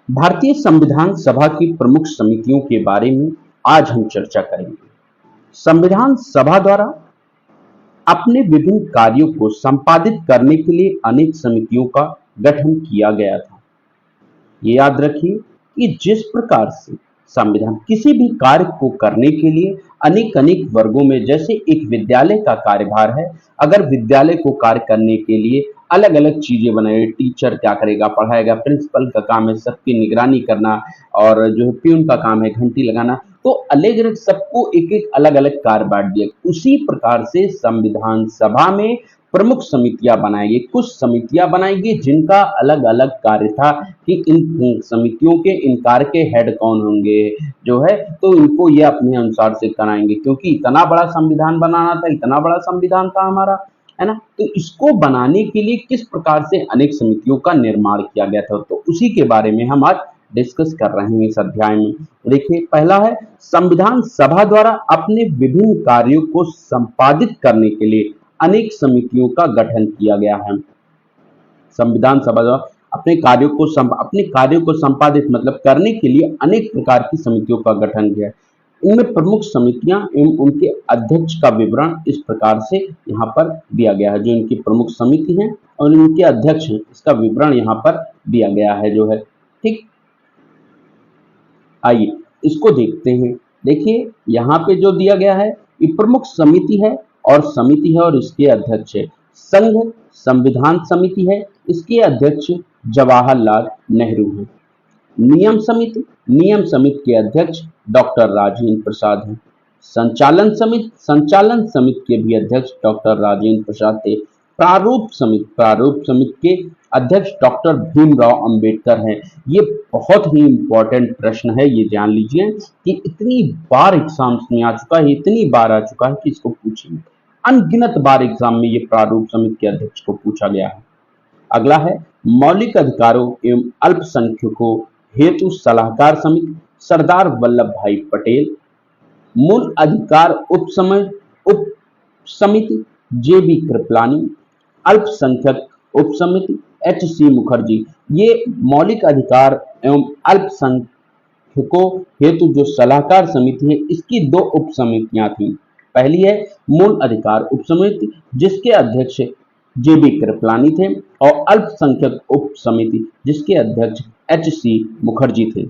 भारतीय संविधान सभा की प्रमुख समितियों के बारे में आज हम चर्चा करेंगे। संविधान सभा द्वारा अपने विभिन्न कार्यों को संपादित करने के लिए अनेक समितियों का गठन किया गया था। ये याद रखिए कि जिस प्रकार से संविधान किसी भी कार्य को करने के लिए अनेक अनेक वर्गों में, जैसे एक विद्यालय का कार्यभार है, अगर विद्यालय को कार्य करने के लिए अलग अलग चीजें बनाए, टीचर क्या करेगा, पढ़ाएगा, प्रिंसिपल का काम है सबकी निगरानी करना, और जो है प्यून का काम है घंटी लगाना, तो अलग अलग सबको एक एक अलग अलग कार्य बांट दिया। उसी प्रकार से संविधान सभा में प्रमुख समितियां बनाएगी, कुछ समितियां बनाएगी जिनका अलग अलग कार्य था कि इन समितियों के इन कार्य के हेड कौन होंगे जो है, तो इनको ये अपने अनुसार से कराएंगे, क्योंकि इतना बड़ा संविधान बनाना था, इतना बड़ा संविधान था हमारा, है ना। तो इसको बनाने के लिए किस प्रकार से अनेक समितियों का निर्माण किया गया था, तो उसी के बारे में हम आज डिस्कस कर रहे हैं इस अध्याय में। देखिए, पहला है संविधान सभा द्वारा अपने विभिन्न कार्यों को संपादित करने के लिए अनेक समितियों का गठन किया गया है। संविधान सभा द्वारा अपने कार्यों को संपादित मतलब करने के लिए अनेक प्रकार की समितियों का गठन किया है। इनमें प्रमुख समितियां एवं उनके अध्यक्ष का विवरण इस प्रकार से यहाँ पर दिया गया है। जो इनकी प्रमुख समिति है और इनके अध्यक्ष हैं, इसका विवरण यहाँ पर दिया गया है जो है, ठीक। आइए इसको देखते हैं। देखिए यहाँ पे जो दिया गया है, ये प्रमुख समिति है और इसके अध्यक्ष है। संघ संविधान समिति है, इसके अध्यक्ष जवाहरलाल नेहरू हैं। नियम समिति के अध्यक्ष डॉक्टर राजेंद्र प्रसाद हैं। संचालन समिति के भी अध्यक्ष डॉक्टर राजेंद्र प्रसाद थे। प्रारूप समिति के अध्यक्ष डॉक्टर भीमराव अंबेडकर हैं। ये बहुत ही इंपॉर्टेंट प्रश्न है, ये जान लीजिए कि इतनी बार एग्जाम्स में आ चुका है, इतनी बार आ चुका है कि इसको पूछेंगे, अनगिनत बार एग्जाम में ये प्रारूप समिति के अध्यक्ष को पूछा गया है। अगला है मौलिक अधिकारों एवं अल्पसंख्यकों हेतु सलाहकार समिति, सरदार वल्लभ भाई पटेल। मूल अधिकार उप समिति जे.बी. कृपलानी। अल्पसंख्यक उप समिति एच.सी. मुखर्जी। ये मौलिक अधिकार एवं अल्पसंख्यकों हेतु जो सलाहकार समिति है, इसकी दो उप समितियां थी। पहली है मूल अधिकार उप समिति, जिसके अध्यक्ष जे.बी. कृपलानी थे, और अल्पसंख्यक उप समिति जिसके अध्यक्ष एच.सी. मुखर्जी थे।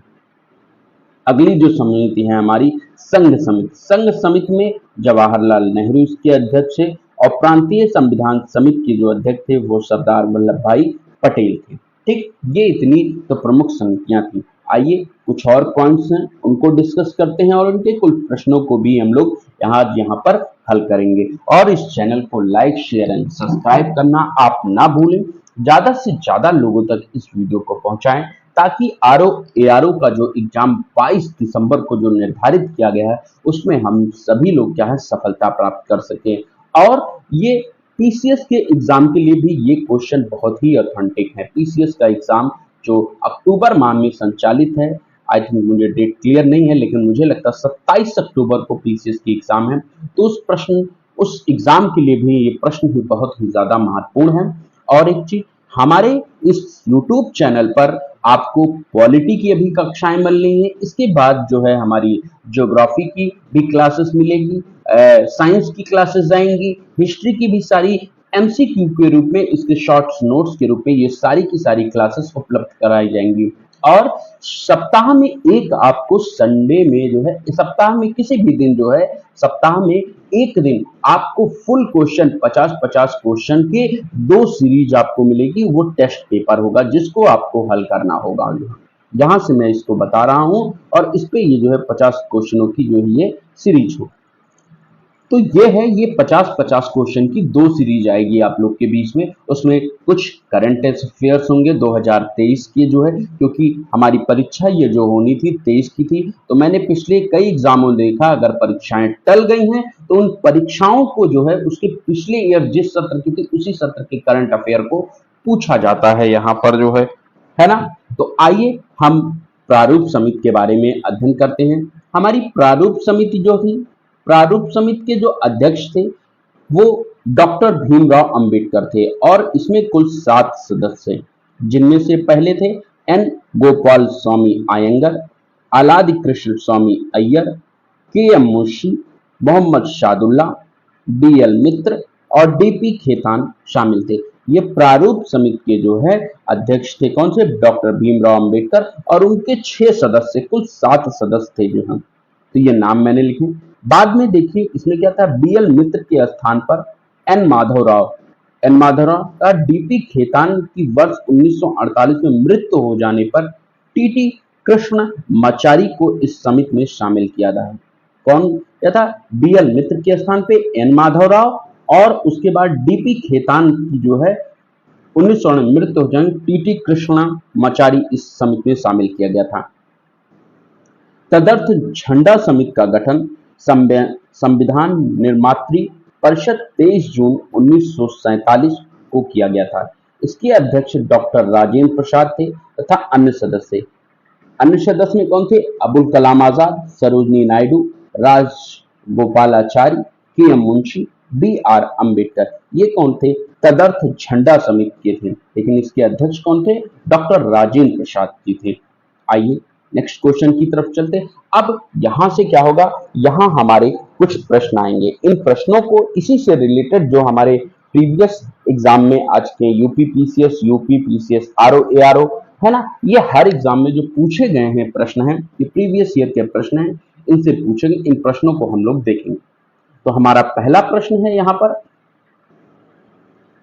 अगली जो समिति है हमारी संघ समिति में जवाहरलाल नेहरू इसके अध्यक्ष है, और प्रांतीय संविधान समिति के जो अध्यक्ष थे वो सरदार वल्लभ भाई पटेल थे, ठीक। ये इतनी तो प्रमुख समितियां थी। आइए कुछ और पॉइंट्स हैं उनको डिस्कस करते हैं, और उनके कुल प्रश्नों को भी हम लोग यहाँ पर हल करेंगे। और इस चैनल को लाइक, शेयर एंड सब्सक्राइब करना आप ना भूलें। ज्यादा से ज्यादा लोगों तक इस वीडियो को पहुंचाएं, ताकि ARO का जो एग्जाम 22 दिसंबर को जो निर्धारित किया गया है, उसमें हम सभी लोग क्या है सफलता प्राप्त कर सकें। और ये PCS के एग्जाम के लिए भी ये क्वेश्चन बहुत ही ऑथेंटिक है। PCS का एग्जाम जो अक्टूबर माह में संचालित है, आई थिंक मुझे डेट क्लियर नहीं है, लेकिन मुझे लगता है 27 अक्टूबर को PCS की एग्जाम है, तो उस एग्जाम के लिए भी ये प्रश्न भी बहुत ही ज्यादा महत्वपूर्ण है। और एक चीज, हमारे इस YouTube चैनल पर आपको पॉलिटी की अभी कक्षाएं मिल रही हैं, इसके बाद जो है हमारी ज्योग्राफी की भी क्लासेस मिलेगी, साइंस की क्लासेस आएंगी, हिस्ट्री की भी सारी MCQ के रूप में, इसके शॉर्ट्स नोट्स के रूप में ये सारी की सारी क्लासेस उपलब्ध कराई जाएंगी। और सप्ताह में एक आपको संडे में जो है, सप्ताह में किसी भी दिन जो है, सप्ताह में एक दिन आपको फुल क्वेश्चन 50-50 क्वेश्चन के 2 सीरीज आपको मिलेगी। वो टेस्ट पेपर होगा जिसको आपको हल करना होगा। जहां से मैं इसको बता रहा हूं, और इस पे ये जो है 50 क्वेश्चनों की जो है ये सीरीज हो, तो ये 50-50 क्वेश्चन की 2 सीरीज आएगी आप लोग के बीच में। उसमें कुछ करंट अफेयर्स होंगे 2023 के जो है, क्योंकि हमारी परीक्षा ये जो होनी थी 23 की थी, तो मैंने पिछले कई एग्जामों देखा, अगर परीक्षाएं टल गई हैं तो उन परीक्षाओं को जो है उसके पिछले ईयर जिस सत्र की थी उसी सत्र के करंट अफेयर को पूछा जाता है यहाँ पर जो है ना। तो आइए हम प्रारूप समिति के बारे में अध्ययन करते हैं। हमारी प्रारूप समिति जो थी, प्रारूप समिति के जो अध्यक्ष थे वो डॉक्टर भीमराव अंबेडकर थे, और इसमें कुल 7 सदस्य हैं, जिनमें से पहले थे N Gopal Swami Ayyangar, Alladi Krishna Swami Iyer, K M Munshi, Mohammad Saadulla, D L Mitter और डीपी खेतान शामिल थे। ये प्रारूप समिति के जो है अध्यक्ष थे कौन से? डॉक्टर भीमराव अंबेडकर, और उनके 6 सदस्य, कुल 7 सदस्य थे जो हैं। तो ये नाम मैंने लिखे। बाद में देखिए इसमें क्या था, बी एल मित्र के स्थान पर एन माधवराव का डीपी खेतान की वर्ष 1948 में मृत्यु हो जाने पर टीटी कृष्ण मचारी को इस समिति में शामिल किया गया है। कौन क्या था? बी एल मित्र के स्थान पे एन माधवराव, और उसके बाद डीपी खेतान की जो है 1900 में मृत्यु हो जाने टीटी कृष्ण मचारी इस समिति में शामिल किया गया था। तदर्थ झंडा समिति का गठन संविधान निर्मात्री परिषद 23 जून 1947 को किया गया था। इसके अध्यक्ष डॉक्टर राजेंद्र प्रसाद थे तथा अन्य सदस्य में कौन थे? Abul Kalam Azad, Sarojini Naidu, Rajagopalachari, K M Munshi, B R Ambedkar. ये कौन थे? तदर्थ झंडा समिति के थे, लेकिन इसके अध्यक्ष कौन थे? डॉक्टर राजेंद्र प्रसाद जी थे। आइए नेक्स्ट क्वेश्चन की तरफ चलते। अब यहां से क्या होगा, यहां हमारे कुछ प्रश्न आएंगे। इन प्रश्नों को इसी से रिलेटेड जो हमारे प्रीवियस एग्जाम में आज के यूपी पीसीएस आरओ एआरओ है ना, ये हर एग्जाम में जो पूछे गए हैं प्रश्न हैं, ये प्रीवियस ईयर के प्रश्न हैं, इनसे पूछेंगे। इन प्रश्नों को हम लोग देखेंगे। तो हमारा पहला प्रश्न है, यहाँ पर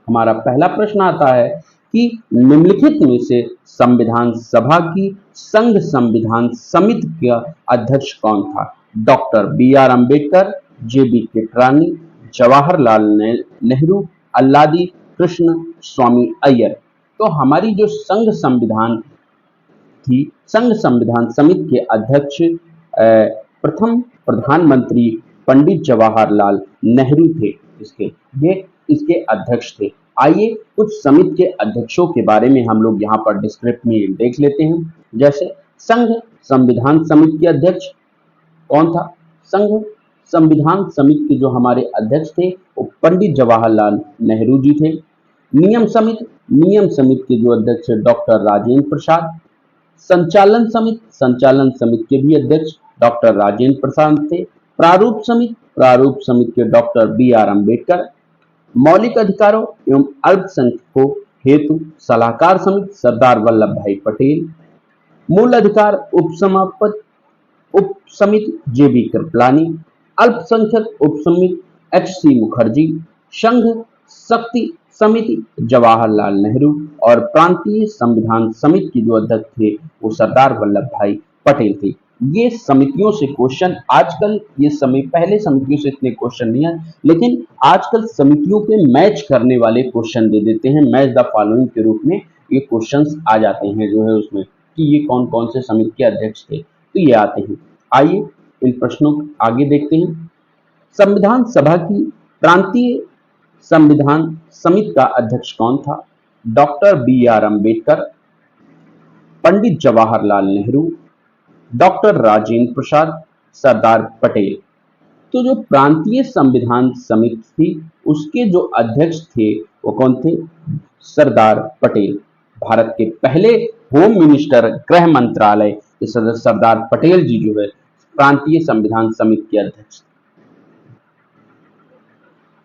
हमारा पहला प्रश्न आता है कि निम्नलिखित में से संविधान सभा की संघ संविधान समिति का अध्यक्ष कौन था? Doctor B R Ambedkar, J B Kripalani, Jawaharlal Nehru, Alladi Krishna Swami Iyer. तो हमारी जो संघ संविधान थी, संघ संविधान समिति के अध्यक्ष प्रथम प्रधानमंत्री पंडित जवाहरलाल नेहरू थे। इसके अध्यक्ष थे। आइए कुछ समिति के अध्यक्षों के बारे में हम लोग यहाँ पर डिस्क्रिप्ट में देख लेते हैं। जैसे संघ संविधान समिति के अध्यक्ष कौन था? संघ संविधान समिति के जो हमारे अध्यक्ष थे वो पंडित जवाहरलाल नेहरू जी थे। नियम समिति के जो अध्यक्ष डॉक्टर राजेंद्र प्रसाद। संचालन समिति के भी अध्यक्ष डॉक्टर राजेंद्र प्रसाद थे। प्रारूप समिति के डॉक्टर बी आर अम्बेडकर। मौलिक अधिकारों एवं अल्पसंख्यकों हेतु सलाहकार समिति सरदार वल्लभ भाई पटेल। मूल अधिकार उप समिति जे बी कृपलानी। अल्पसंख्यक उप समिति एच सी मुखर्जी। संघ शक्ति समिति जवाहरलाल नेहरू। और प्रांतीय संविधान समिति की जो अध्यक्ष थे वो सरदार वल्लभ भाई पटेल थे। ये समितियों से क्वेश्चन आजकल, पहले समितियों से इतने क्वेश्चन नहीं है, लेकिन आजकल समितियों पे मैच करने वाले क्वेश्चन दे देते हैं। मैच द फॉलोइंग के रूप में ये क्वेश्चंस आ जाते हैं जो है उसमें, कि ये कौन कौन से समिति के अध्यक्ष थे, तो ये आते हैं। आइए इन प्रश्नों को आगे देखते हैं। संविधान सभा की प्रांतीय संविधान समिति का अध्यक्ष कौन था? Doctor B R Ambedkar, Pandit Jawaharlal Nehru, doctor Rajendra Prasad, Sardar Patel. तो जो प्रांतीय संविधान समिति थी उसके जो अध्यक्ष थे वो कौन थे? सरदार पटेल। भारत के पहले होम मिनिस्टर, गृह मंत्रालय के सदस्य सरदार पटेल जी जो है प्रांतीय संविधान समिति के अध्यक्ष।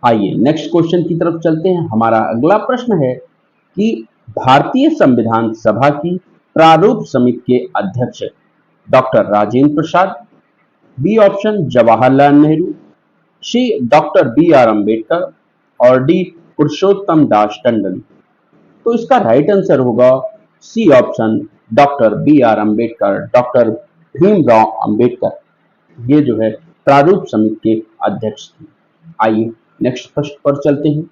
आइए नेक्स्ट क्वेश्चन की तरफ चलते हैं। हमारा अगला प्रश्न है कि भारतीय संविधान सभा की प्रारूप समिति के अध्यक्ष doctor Rajendra Prasad, B option Jawaharlal Nehru, C doctor B R Ambedkar और डी पुरुषोत्तम दास टंडन। तो इसका राइट आंसर होगा C option doctor B R Ambedkar, doctor Bhimrao Ambedkar. ये जो है प्रारूप समिति के अध्यक्ष थे। आइए नेक्स्ट प्रश्न पर चलते हैं।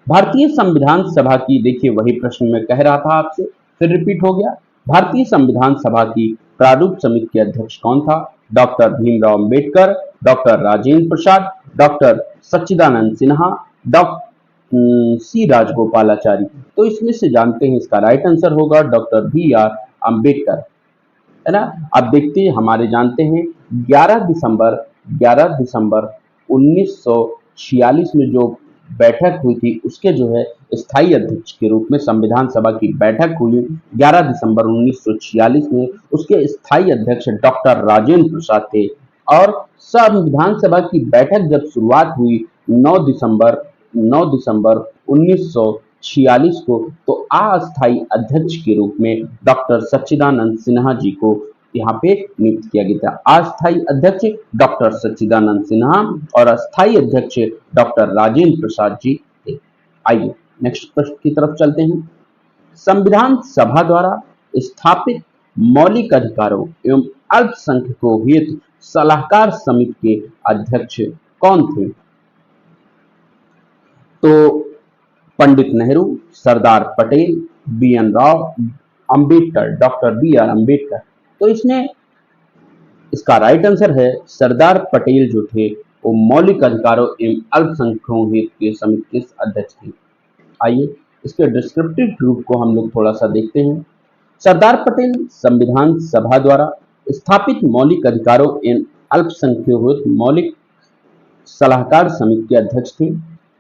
भारतीय संविधान सभा की, देखिए वही प्रश्न मैं कह रहा था आपसे, फिर रिपीट हो गया। भारतीय संविधान सभा की प्रारूप समिति के अध्यक्ष कौन था? डॉक्टर भीमराव अम्बेडकर, डॉक्टर राजेंद्र प्रसाद, डॉक्टर सच्चिदानंद सिन्हा, डॉक्टर सी राजगोपालाचारी। तो इसमें से जानते हैं इसका राइट आंसर होगा डॉक्टर बी आर अम्बेडकर, है ना। अब देखते हैं, हमारे जानते हैं 11 दिसंबर 1946 में जो बैठक हुई थी उसके जो है स्थायी अध्यक्ष के रूप में संविधान सभा की बैठक हुई 11 दिसंबर 1946 में। उसके स्थायी अध्यक्ष डॉक्टर राजेंद्र प्रसाद थे और संविधान सभा की बैठक जब शुरुआत हुई 9 दिसंबर 1946 को, तो अस्थायी अध्यक्ष के रूप में डॉक्टर सच्चिदानंद सिन्हा जी को यहाँ पे नियुक्त किया गया था। अस्थायी अध्यक्ष डॉक्टर सच्चिदानंद सिन्हा और अस्थायी अध्यक्ष डॉक्टर राजेंद्र प्रसाद जी थे। आइए नेक्स्ट प्रश्न की तरफ चलते हैं। संविधान सभा द्वारा स्थापित मौलिक अधिकारों एवं अल्पसंख्यकों हेतु सलाहकार समिति के अध्यक्ष कौन थे? तो Pandit Nehru, Sardar Patel, BN. Rao, Ambedkar, doctor BR. Ambedkar. तो इसका राइट आंसर है सरदार पटेल जो थे वो मौलिक अधिकारों एवं अल्पसंख्यकों हेतु के समिति के अध्यक्ष थे। आइए इसके डिस्क्रिप्टिव रूप को हम लोग थोड़ा सा देखते हैं। सरदार पटेल संविधान सभा द्वारा स्थापित मौलिक अधिकारों एवं अल्पसंख्यकों हेतु मौलिक सलाहकार समिति के अध्यक्ष थे,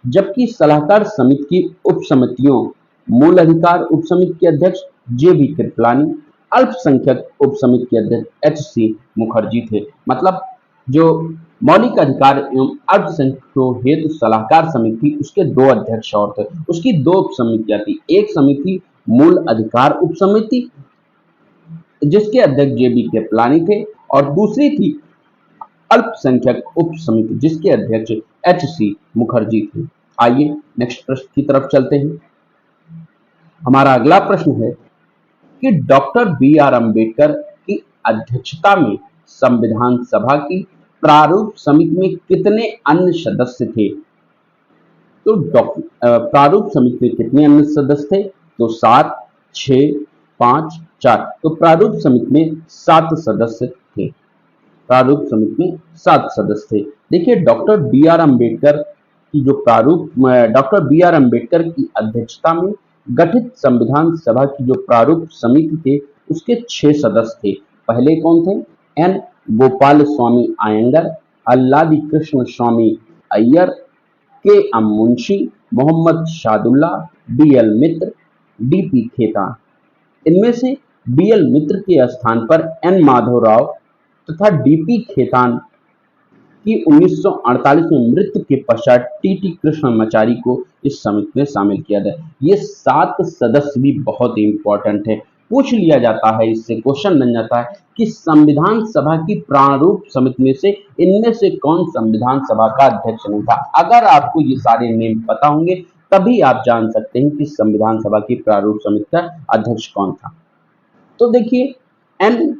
जबकि सलाहकार समिति की उप समितियों मूल अधिकार उप समिति के अध्यक्ष जे.बी. कृपलानी, अल्पसंख्यक उप समिति के अध्यक्ष एच.सी. मुखर्जी थे। मतलब जो मौलिक अधिकार एवं अल्पसंख्यकों हेतु सलाहकार समिति उसके दो अध्यक्ष और थे, उसकी दो उप समितियां थी। एक समिति मूल अधिकार उप समिति जिसके अध्यक्ष जे.बी. कृपलानी थे और दूसरी थी अल्पसंख्यक उप समिति जिसके अध्यक्ष एच.सी. मुखर्जी थे। आइए नेक्स्ट प्रश्न की तरफ चलते हैं। हमारा अगला प्रश्न है कि डॉक्टर बी.आर. अंबेडकर की अध्यक्षता में संविधान सभा की प्रारूप समिति में कितने अन्य सदस्य थे? तो प्रारूप समिति में कितने अन्य सदस्य थे? तो 7, 6, 5, 4। तो प्रारूप समिति में 7 सदस्य थे। प्रारूप समिति में 7 सदस्य थे। देखिए डॉक्टर बी.आर. अंबेडकर की जो डॉक्टर बी.आर. अंबेडकर की अध्यक्षता में गठित संविधान सभा की जो प्रारूप समिति थे उसके 6 सदस्य थे। पहले कौन थे? एन गोपाल स्वामी आयंगर, अल्लादी कृष्ण स्वामी अय्यर, के.एम. मुंशी, मोहम्मद शादुल्ला, बी.एल. मित्र, डी.पी. खेतान। इनमें से बी.एल. मित्र के स्थान पर एन माधव राव तथा डी.पी. खेतान की 1948 में मृत्यु के पश्चात टी.टी. कृष्णमाचारी को इस समिति में शामिल किया गया। ये 7 सदस्य भी बहुत इंपॉर्टेंट है, पूछ लिया जाता है, इससे क्वेश्चन बन जाता है कि संविधान सभा की प्रारूप समिति में से इनमें से कौन संविधान सभा का अध्यक्ष नहीं था। अगर आपको ये सारे नेम पता होंगे तभी आप जान सकते हैं कि संविधान सभा की प्रारूप समिति का अध्यक्ष कौन था। तो देखिए एन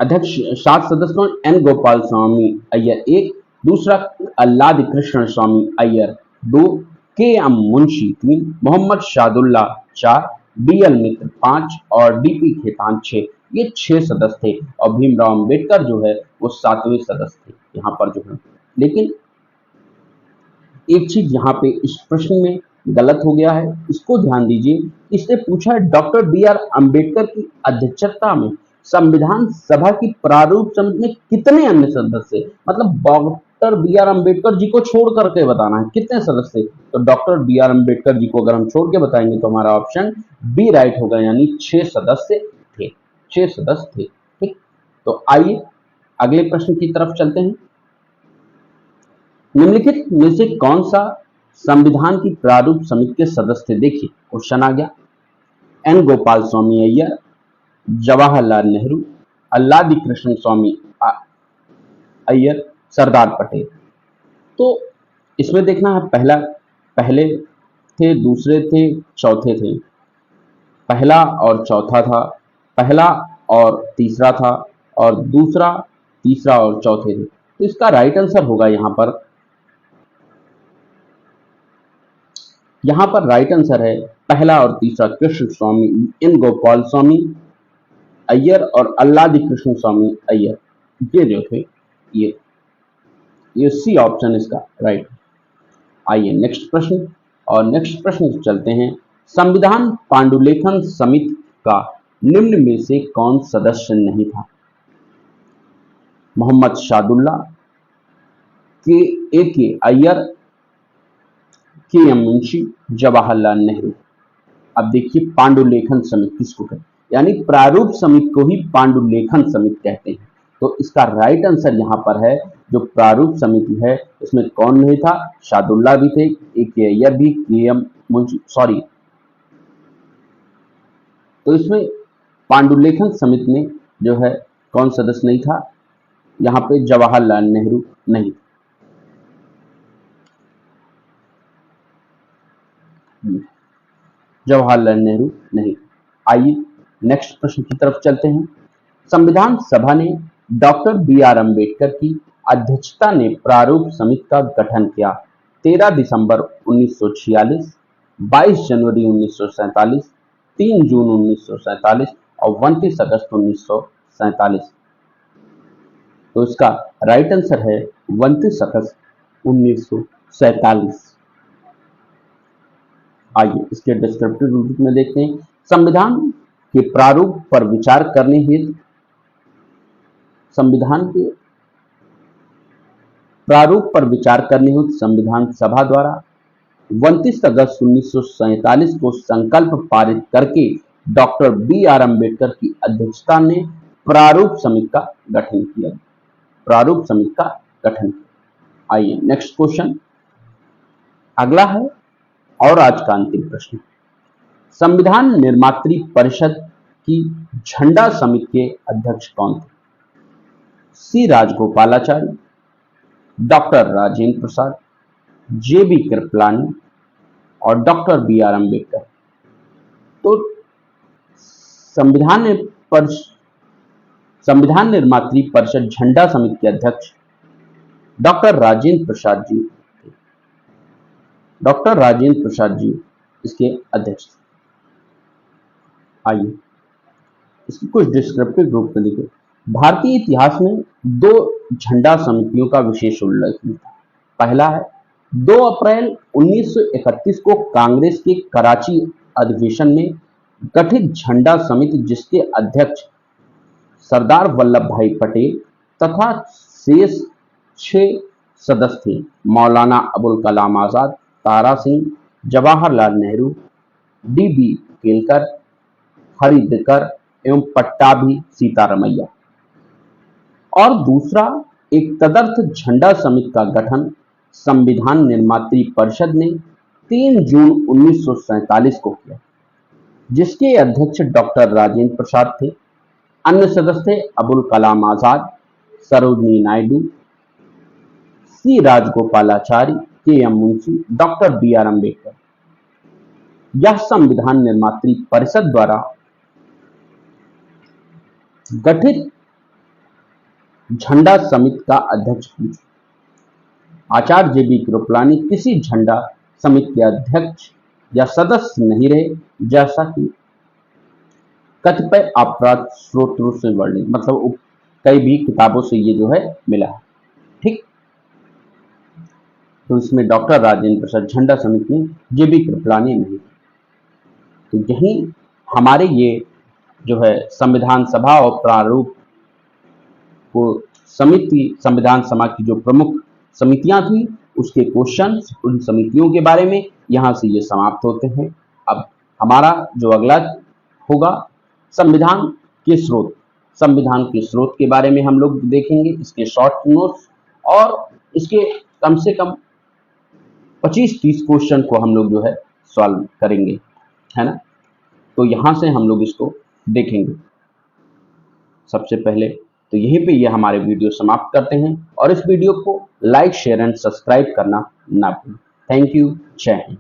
अध्यक्ष 7 सदस्य कौन? एन गोपाल स्वामी अय्यर 1, दूसरा अल्लादी कृष्ण स्वामी अय्यर 2, के.एम. मुंशी 3, मोहम्मद शादुल्ला 4, बी.एल. मित्र 5 और डी.पी. खेतान 6। ये 6 सदस्य थे और भीमराव अंबेडकर जो है वो 7वें सदस्य थे यहाँ पर जो है। लेकिन एक चीज यहाँ पे इस प्रश्न में गलत हो गया है, इसको ध्यान दीजिए। इसने पूछा है डॉक्टर बी.आर. अंबेडकर की अध्यक्षता में संविधान सभा की प्रारूप समिति में कितने अन्य सदस्य, मतलब डॉक्टर बी.आर. अंबेडकर जी को छोड़ करके बताना है कितने सदस्य। तो डॉक्टर बी.आर. अंबेडकर जी को अगर हम छोड़ के बताएंगे तो हमारा ऑप्शन बी राइट होगा, यानी 6 सदस्य थे। 6 सदस्य थे। ठीक, तो आइए अगले प्रश्न की तरफ चलते हैं। निम्नलिखित में से कौन सा संविधान की प्रारूप समिति के सदस्य थे? देखिए क्वेश्चन आ गया। एन गोपाल स्वामी अय्यर, जवाहरलाल नेहरू, अल्लादी कृष्ण स्वामी अय्यर, सरदार पटेल। तो इसमें देखना है पहले थे, दूसरे थे, चौथे थे। पहला और चौथा था, पहला और तीसरा था और दूसरा, तीसरा और चौथे थे। तो इसका राइट आंसर होगा यहाँ पर राइट आंसर है पहला और तीसरा कृष्ण स्वामी एन गोपाल स्वामी अय्यर और अल्लादी कृष्ण स्वामी अय्यर, ये जो थे ये सी ऑप्शन इसका राइट। आइए नेक्स्ट प्रश्न, और नेक्स्ट प्रश्न चलते हैं। संविधान पांडुलेखन समिति का निम्न में से कौन सदस्य नहीं था? मोहम्मद शादुल्ला, के अय्यर, के एम मुंशी, जवाहरलाल नेहरू। अब देखिए पांडुलेखन समिति किसको कहते हैं, यानी प्रारूप समिति को ही पांडुलेखन समिति कहते हैं। तो इसका राइट आंसर यहाँ पर है जो प्रारूप समिति है उसमें कौन नहीं था, शादुल्ला भी थे, ए के अय्यर भी, के एम मुंशी, सॉरी, तो इसमें पांडुलेखन समिति में जो है कौन सदस्य नहीं था, यहाँ पे जवाहरलाल नेहरू नहीं। जवाहरलाल नेहरू नहीं। आइए नेक्स्ट प्रश्न की तरफ चलते हैं। संविधान सभा ने डॉक्टर बी आर अम्बेडकर की अध्यक्षता में प्रारूप समिति का गठन किया। 13 दिसंबर 1946, 22 जनवरी 1947, 3 जून 1947 और 29 अगस्त 1947। तो इसका राइट आंसर है 29 अगस्त 1947। आइए इसके डिस्क्रिप्टिव रूप में देखते हैं। संविधान के प्रारूप पर विचार करने हेतु संविधान सभा द्वारा 29 अगस्त 1947 को संकल्प पारित करके डॉक्टर बी आर अम्बेडकर की अध्यक्षता में प्रारूप समिति का गठन किया। आइए नेक्स्ट क्वेश्चन अगला है और आज का अंतिम प्रश्न। संविधान निर्मात्री परिषद की झंडा समिति के अध्यक्ष कौन थे? सी राजगोपालाचारी, डॉक्टर राजेंद्र प्रसाद, जे बी कृपलानी और डॉक्टर बी आर अम्बेडकर। तो संविधान निर्मात्री परिषद झंडा समिति के अध्यक्ष डॉक्टर राजेंद्र प्रसाद जी। डॉक्टर राजेंद्र प्रसाद जी इसके अध्यक्ष। आइए इसकी कुछ डिस्क्रिप्टिव रूप में देखिए। भारतीय इतिहास में 2 झंडा समितियों का विशेष उल्लेख मिलता है। पहला है 2 अप्रैल 1931 को कांग्रेस के कराची अधिवेशन में गठित झंडा समिति, जिसके अध्यक्ष सरदार वल्लभ भाई पटेल तथा शेष 6 सदस्य थे। मौलाना अबुल कलाम आजाद, तारा सिंह, जवाहरलाल नेहरू, डी बी केलकर, हरिदकर एवं पट्टाभी सीतारमैया। और दूसरा एक तदर्थ झंडा समिति का गठन संविधान निर्मात्री परिषद ने 3 जून 1947 को किया, जिसके अध्यक्ष डॉक्टर राजेंद्र प्रसाद थे। अन्य सदस्य थे Abul Kalam Azad, Sarojini Naidu, C Rajagopalachari, K M Munshi, doctor B R Ambedkar. यह संविधान निर्मात्री परिषद द्वारा गठित झंडा समिति का अध्यक्ष पूछे। आचार्य जे बी कृपलानी किसी झंडा समिति के अध्यक्ष या सदस्य नहीं रहे, जैसा कि कतिपय अपराध स्रोतों से वर्णित, मतलब कई भी किताबों से ये जो है मिला है। ठीक, तो इसमें डॉक्टर राजेंद्र प्रसाद झंडा समिति में जे बी कृपलानी नहीं। तो यही हमारे ये जो है संविधान सभा और प्रारूप को संविधान सभा की जो प्रमुख समितियां थी उसके क्वेश्चंस, उन समितियों के बारे में यहां से ये समाप्त होते हैं। अब हमारा जो अगला होगा संविधान के स्रोत के बारे में हम लोग देखेंगे, इसके शॉर्ट नोट्स और इसके कम से कम 25-30 क्वेश्चन को हम लोग जो है सॉल्व करेंगे, है ना। तो यहां से हम लोग इसको देखेंगे। सबसे पहले तो यहीं पे ये हमारे वीडियो समाप्त करते हैं और इस वीडियो को लाइक, शेयर एंड सब्सक्राइब करना ना भूलें। थैंक यू, जय हिंद।